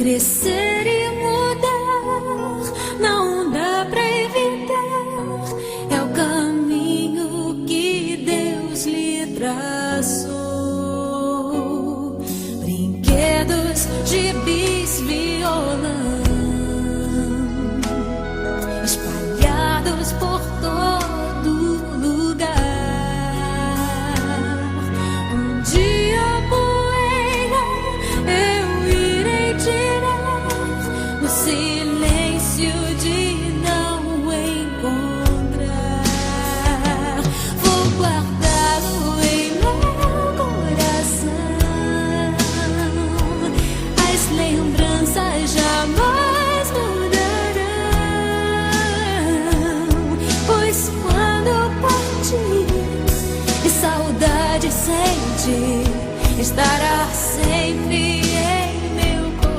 Crescer e mudar não dá pra evitar, é o caminho que Deus lhe traçou. Brinquedos, gibis, violão espalhados por todo lugar. Um dia a poeira eu irei tirar no silêncio de não encontrar. Vou guardá-lo em meu coração. As lembranças jamais mudarão, pois quando partir e saudade sentir, estará sempre em meu coração.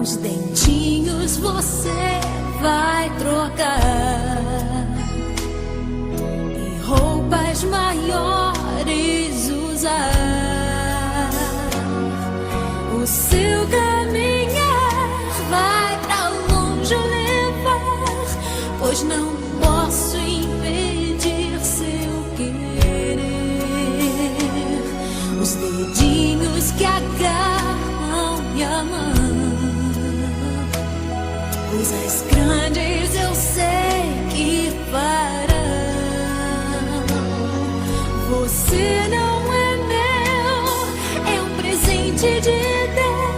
Os dentinhos você vai trocar e roupas maiores usar. O seu caminhar vai pra longe levar, pois não posso impedir seu querer. Os dedinhos que agarram minha mão, coisas grandes eu sei que farão. Você não é meu, é um presente de Deus.